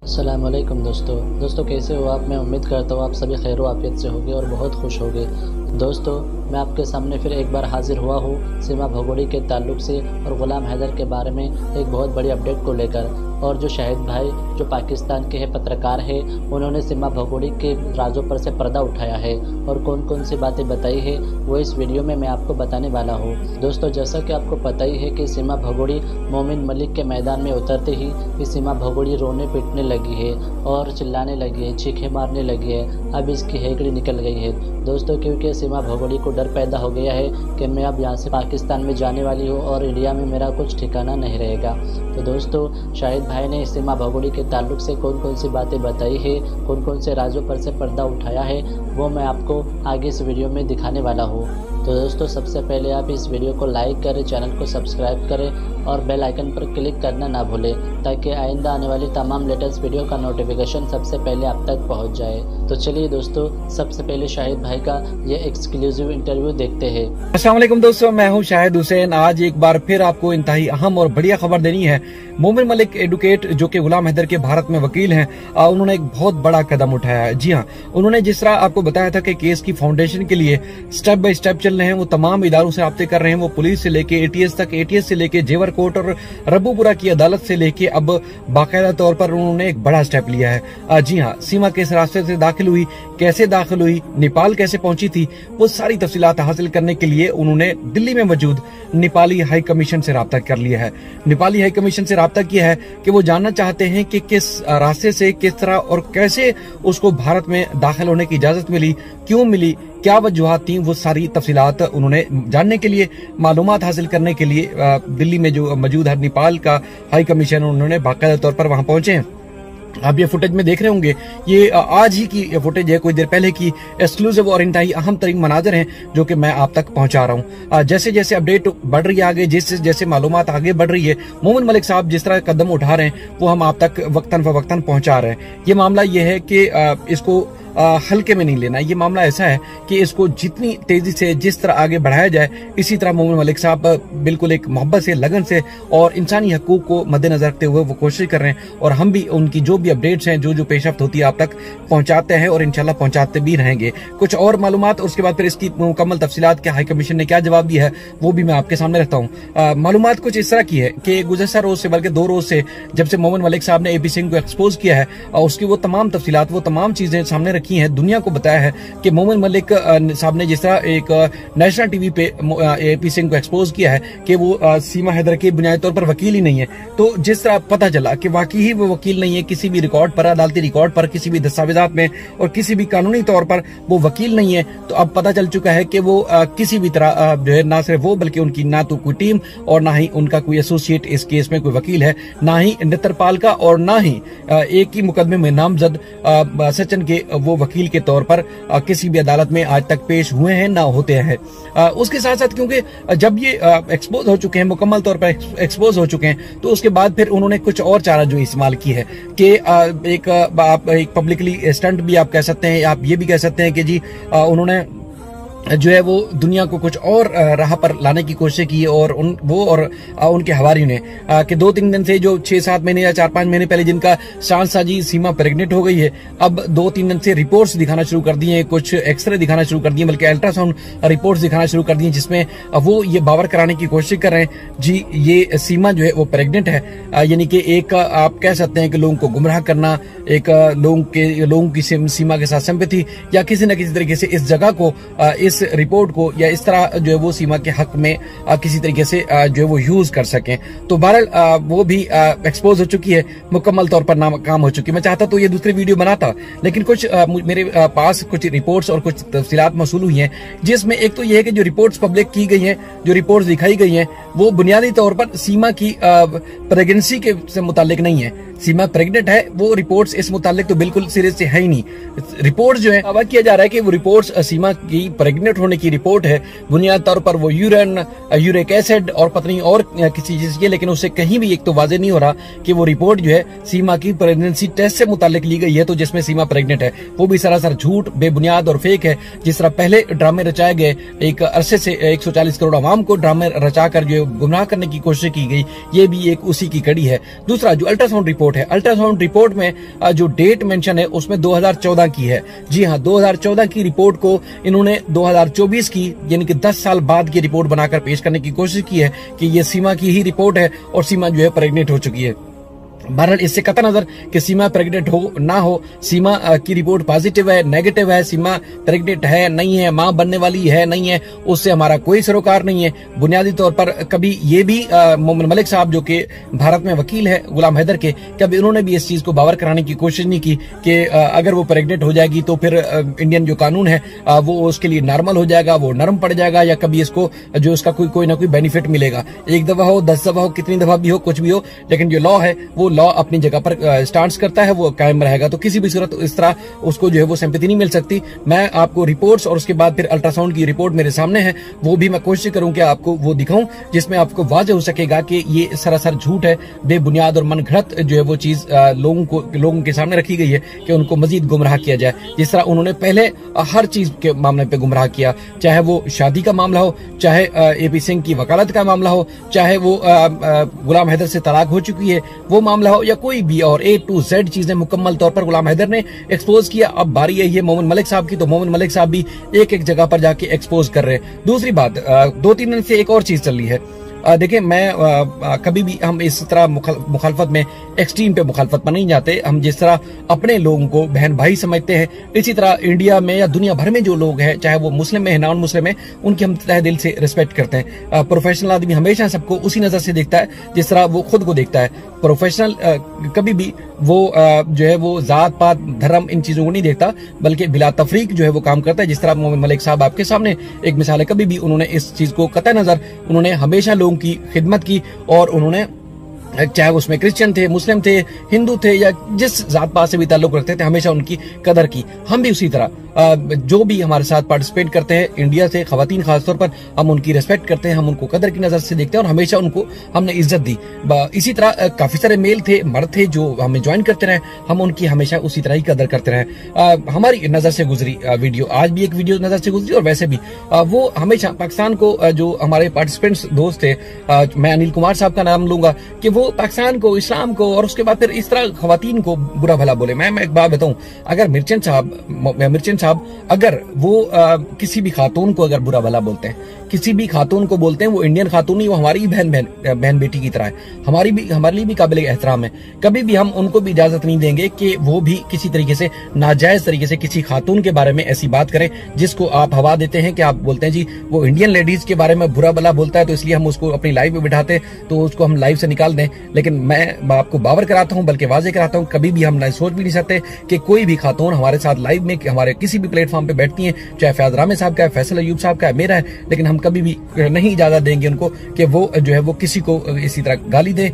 अस्सलामुअलैकुम दोस्तों कैसे हो आप। मैं उम्मीद करता हूँ आप सभी खैर आफियत से होंगे और बहुत खुश होंगे। दोस्तों मैं आपके सामने फिर एक बार हाजिर हुआ हूँ सीमा भगोड़ी के ताल्लुक से और ग़ुलाम हैदर के बारे में एक बहुत बड़ी अपडेट को लेकर। और जो शाहिद भाई जो पाकिस्तान के पत्रकार हैं उन्होंने सीमा भगोड़ी के राजों पर से पर्दा उठाया है और कौन कौन सी बातें बताई है वो इस वीडियो में मैं आपको बताने वाला हूँ। दोस्तों जैसा कि आपको पता ही है कि सीमा भगोड़ी मोमिन मलिक के मैदान में उतरते ही कि सीमा भगोड़ी रोने पीटने लगी है और चिल्लाने लगी है, चीखें मारने लगी है। अब इसकी हेकड़ी निकल गई है दोस्तों, क्योंकि सीमा भगोड़ी को डर पैदा हो गया है कि मैं अब यहाँ से पाकिस्तान में जाने वाली हूँ और इंडिया में मेरा कुछ ठिकाना नहीं रहेगा। तो दोस्तों शाहिद भाई ने सीमा भगोड़ी के ताल्लुक से कौन कौन सी बातें बताई है, कौन कौन से राजों पर से पर्दा उठाया है, वो मैं आपको आगे इस वीडियो में दिखाने वाला हूँ। तो दोस्तों सबसे पहले आप इस वीडियो को लाइक करें, चैनल को सब्सक्राइब करें और बेल आइकन पर क्लिक करना ना भूलें ताकि आइंदा आने वाली तमाम लेटेस्ट वीडियो का नोटिफिकेशन सबसे पहले आप तक पहुंच जाए। तो चलिए दोस्तों सबसे पहले शाहिद भाई का ये एक्सक्लूसिव इंटरव्यू देखते हैं। अस्सलाम वालेकुम दोस्तों, मैं हूं शाहिद हुसैन। आज एक बार फिर आपको इंतहाई अहम और बढ़िया खबर देनी है। मोमिन मलिक एडवोकेट जो कि गुलाम हैदर के भारत में वकील हैं, उन्होंने एक बहुत बड़ा कदम उठाया है। जी हां, उन्होंने जिस तरह आपको बताया था कि केस की फाउंडेशन के लिए स्टेप बाय स्टेप चल रहे हैं, वो तमाम इदारों से राब्ते कर रहे हैं। वो पुलिस से लेके एटीएस तक, एटीएस से लेके जेवर कोर्ट और रब्बूपुरा की अदालत से लेके अब बाकायदा तौर पर उन्होंने एक बड़ा स्टेप लिया है। जी हाँ, सीमा किस रास्ते से दाखिल हुई, कैसे दाखिल हुई, नेपाल कैसे पहुंची थी, वो सारी तफसीलात हासिल करने के लिए उन्होंने दिल्ली में मौजूद नेपाली हाई कमीशन से राब्ता कर लिया है। नेपाली हाई कमीशन से राब्ता किया है कि वो जानना चाहते हैं कि किस रास्ते से, किस तरह और कैसे उसको भारत में दाखिल होने की इजाजत मिली, क्यों मिली, क्या वजूहात थी। वो सारी तफसीलात उन्होंने जानने के लिए, मालूमात हासिल करने के लिए दिल्ली में जो मौजूद है नेपाल का हाई कमीशन, उन्होंने बाकायदा तौर पर वहां पहुंचे हैं। आप ये फुटेज में देख रहे होंगे, ये आज ही की फुटेज है, कोई देर पहले की एक्सक्लूसिव और इंतहाई अहम तरीन मनाजर हैं जो कि मैं आप तक पहुंचा रहा हूं। जैसे जैसे अपडेट बढ़ रही है आगे, जैसे जैसे मालूमात आगे बढ़ रही है, मोमिन मलिक साहब जिस तरह कदम उठा रहे हैं वो हम आप तक वक्तन फवक्तन पहुंचा रहे हैं। ये मामला ये है कि इसको हल्के में नहीं लेना। ये मामला ऐसा है कि इसको जितनी तेजी से जिस तरह आगे बढ़ाया जाए, इसी तरह मोमिन मलिक साहब बिल्कुल एक मोहब्बत से, लगन से और इंसानी हकूक को मद्देनजर रखते हुए वो कोशिश कर रहे हैं और हम भी उनकी जो भी अपडेट्स हैं, जो जो पेशरफ्त होती है, आप तक पहुंचाते हैं और इंशाल्लाह पहुंचाते भी रहेंगे। कुछ और मालूमात और उसके बाद फिर इसकी मुकम्मल तफसीलात के हाई कमीशन ने क्या जवाब दिया है वो भी मैं आपके सामने रखता हूँ। मालूमात कुछ इस तरह की है कि गुज़श्ता रोज से, बल्कि 2 रोज से, जब से मोमिन मलिक साहब ने एपी सिंह को एक्सपोज किया है, उसकी वो तमाम तफसीलात, वो तमाम चीजें सामने रखी हैं, दुनिया को बताया है कि मोमिन मलिक साहब ने जिस तरह एक नेशनल टीवी पे एपी सिंह को एक्सपोज किया है कि वो सीमा हैदर के बुनियादी तौर पर वकील ही नहीं है। तो जिस तरह पता चला कि वाकई ही वो वकील नहीं है, किसी भी रिकॉर्ड पर, अदालती रिकॉर्ड पर, किसी भी दस्तावेजात में और किसी भी कानूनी तौर पर वो वकील नहीं है, तो अब पता चल चुका है कि वो किसी भी तरह जो है, ना सिर्फ वो बल्कि उनकी ना तो कोई टीम और ना ही उनका कोई एसोसिएट इस केस में कोई वकील है, ना ही नेत्रपाल का और ना ही एक ही मुकदमे में नामजद सचिन के वो वकील के तौर पर किसी भी अदालत में आज तक पेश हुए हैं, ना होते हैं। उसके साथ साथ क्योंकि जब ये एक्सपोज हो चुके हैं, मुकम्मल तौर पर एक्सपोज हो चुके हैं, तो उसके बाद फिर उन्होंने कुछ और चारा जो इस्तेमाल की है कि एक पब्लिकली स्टंट भी आप कह सकते हैं, आप ये भी कह सकते हैं कि जी उन्होंने जो है वो दुनिया को कुछ और राह पर लाने की कोशिश की और उनके हवारियों ने कि 2-3 दिन से, जो 6-7 महीने या 4-5 महीने पहले जिनका शान साजी सीमा प्रेग्नेंट हो गई है, अब 2-3 दिन से रिपोर्ट्स दिखाना शुरू कर दी हैं, कुछ एक्सरे दिखाना शुरू कर दिए, बल्कि अल्ट्रासाउंड रिपोर्ट्स दिखाना शुरू कर दी, जिसमें वो ये बावर कराने की कोशिश कर रहे हैं जी ये सीमा जो है वो प्रेग्नेंट है। यानी कि एक आप कह सकते हैं कि लोगों को गुमराह करना, एक लोगों की सीमा के साथ सिंपैथी या किसी न किसी तरीके से इस जगह को, इस रिपोर्ट को या इस तरह जो है वो सीमा के हक में किसी तरीके से जो है वो यूज कर सकें। तो बहरहाल वो भी एक्सपोज हो चुकी है, मुकम्मल तौर पर नाकाम हो चुकी है। मैं चाहता तो ये दूसरी वीडियो बनाता, लेकिन कुछ मेरे पास कुछ रिपोर्ट्स और कुछ तफसीलात मौसूल हुई हैं, जिसमें एक तो ये है कि जो रिपोर्ट्स पब्लिक की गई हैं, जो रिपोर्ट्स दिखाई गई हैं, वो बुनियादी तौर पर सीमा की प्रेगनेंसी के से मुतालिक नहीं है। सीमा प्रेग्नेंट है, वो रिपोर्ट्स इस मुतालिक तो बिल्कुल सिरे से है ही नहीं। रिपोर्ट्स जो है, दावा किया जा रहा है कि वो रिपोर्ट्स सीमा की प्रेग्नेंट होने की रिपोर्ट है, बुनियादी तौर पर वो यूरिक एसिड और पत्नी और किसी चीज की, लेकिन उससे कहीं भी एक तो वाजे नहीं हो रहा कि वो रिपोर्ट जो है सीमा की प्रेगनेंसी टेस्ट से मुतालिक ली गई है, तो जिसमें सीमा प्रेग्नेंट है, वो भी सरासर झूठ, बेबुनियाद और फेक है। जिस तरह पहले ड्रामे रचाए गए, एक अरसे से 140 करोड़ आवाम को ड्रामे रचा कर जो गुमराह करने की कोशिश की गई, ये भी एक उसी की कड़ी है। दूसरा जो अल्ट्रासाउंड रिपोर्ट है, अल्ट्रासाउंड रिपोर्ट में जो डेट मेंशन है उसमें 2014 की है। जी हाँ, 2014 की रिपोर्ट को इन्होंने 2024 की यानी कि 10 साल बाद की रिपोर्ट बनाकर पेश करने की कोशिश की है कि ये सीमा की ही रिपोर्ट है और सीमा जो है प्रेग्नेंट हो चुकी है। बहरहाल इससे कतई नजर कि सीमा प्रेग्नेंट हो ना हो, सीमा की रिपोर्ट पॉजिटिव है नेगेटिव है, सीमा प्रेग्नेंट है नहीं है, मां बनने वाली है नहीं है, उससे हमारा कोई सरोकार नहीं है। बुनियादी तौर पर कभी ये भी मोमिन मलिक साहब जो कि भारत में वकील है गुलाम हैदर के, कभी उन्होंने भी इस चीज को बावर कराने की कोशिश नहीं की कि अगर वो प्रेग्नेंट हो जाएगी तो फिर इंडियन जो कानून है वो उसके लिए नॉर्मल हो जाएगा, वो नरम पड़ जाएगा, या कभी इसको जो इसका कोई ना कोई बेनिफिट मिलेगा। एक दफा हो, 10 दफा हो, कितनी दफा भी हो, कुछ भी हो, लेकिन जो लॉ है वो लॉ अपनी जगह पर स्टांड करता है, वो कायम रहेगा। तो किसी भी सूरत इस तरह उसको जो है वो सिंपैथी नहीं मिल सकती। मैं आपको रिपोर्ट्स और उसके बाद फिर अल्ट्रासाउंड की रिपोर्ट मेरे सामने है, वो भी मैं कोशिश करूं कि आपको वो दिखाऊं जिसमें आपको वाज़ेह हो सकेगा कि ये सरासर झूठ है, बेबुनियाद और मनगढ़ंत जो है वो चीज लोगों के सामने रखी गई है कि उनको मजीद गुमराह किया जाए। जिस तरह उन्होंने पहले हर चीज के मामले पे गुमराह किया, चाहे वो शादी का मामला हो, चाहे एपी सिंह की वकालत का मामला हो, चाहे वो गुलाम हैदर से तलाक हो चुकी है वो मामला हो, या कोई भी और A to Z चीजें मुकम्मल तौर पर गुलाम हैदर ने एक्सपोज किया। अब बारी है ये मोमिन मलिक साहब की, तो मोमिन मलिक साहब भी एक जगह पर जाके एक्सपोज कर रहे हैं। दूसरी बात, 2-3 दिन से एक और चीज चल रही है। देखिए, मैं कभी भी हम इस तरह मुखालफत में एक्सट्रीम पे मुखालफत में नहीं जाते। हम जिस तरह अपने लोगों को बहन भाई समझते हैं, इसी तरह इंडिया में या दुनिया भर में जो लोग हैं, चाहे वो मुस्लिम है नॉन मुस्लिम है, उनकी हम तहे दिल से रिस्पेक्ट करते हैं। प्रोफेशनल आदमी हमेशा सबको उसी नजर से देखता है जिस तरह वो खुद को देखता है। प्रोफेशनल कभी भी वो जो है वो जात पात धर्म इन चीजों को नहीं देखता, बल्कि बिला तफरीक जो है वो काम करता है। जिस तरह मोमिन मलिक साहब आपके सामने एक मिसाल है, कभी भी उन्होंने इस चीज को कतई नजर उन्होंने हमेशा लोगों की खिदमत की, और उन्होंने चाहे उसमें क्रिश्चियन थे, मुस्लिम थे, हिंदू थे, या जिस जात पात से भी ताल्लुक रखते थे, हमेशा उनकी कदर की। हम भी उसी तरह जो भी हमारे साथ पार्टिसिपेट करते हैं इंडिया से, खवातीन खासतौर पर, हम उनकी रिस्पेक्ट करते हैं, हम उनको कदर की नजर से देखते हैं और हमेशा उनको हमने इज्जत दी। इसी तरह काफी सारे मेल थे, मर्द थे जो हमें ज्वाइन करते रहे, हम उनकी हमेशा उसी तरह ही कदर करते रहे। हमारी नजर से गुजरी वीडियो, आज भी एक वीडियो नजर से गुजरी, और वैसे भी वो हमेशा पाकिस्तान को, जो हमारे पार्टिसिपेंट्स दोस्त थे, मैं अनिल कुमार साहब का नाम लूंगा, कि वो पाकिस्तान को, इस्लाम को, और उसके बाद फिर इस तरह खवातीन को बुरा भला बोले। मैं एक बात बताऊं, अगर मिर्चेंट साहब अगर वो किसी भी खातून को अगर बुरा भला बोलते हैं, किसी भी खातून को बोलते हैं, वो इंडियन खातून ही, वो हमारी बहन बेटी की तरह है, हमारे लिए भी काबिल एहतराम है। कभी भी हम उनको भी इजाजत नहीं देंगे कि वो भी किसी तरीके से नाजायज तरीके से किसी खातून के बारे में ऐसी बात करें जिसको आप हवा देते हैं, कि आप बोलते हैं जी वो इंडियन लेडीज के बारे में बुरा भला बोलता है, तो इसलिए हम उसको अपनी लाइफ में बिठाते, तो उसको हम लाइफ से निकाल दें। लेकिन मैं आपको बावर कराता हूं, बल्कि वाजे कराता हूं, कभी भी हम सोच भी नहीं सकते कि कोई भी खातून हमारे साथ लाइव में, हमारे किसी भी प्लेटफॉर्म पे बैठती हैं, चाहे फैज रामे साहब का है, फैसल अयूब साहब का है, मेरा है, लेकिन हम कभी भी नहीं इजाजत देंगे उनको कि वो जो है वो किसी को इसी तरह गाली दे।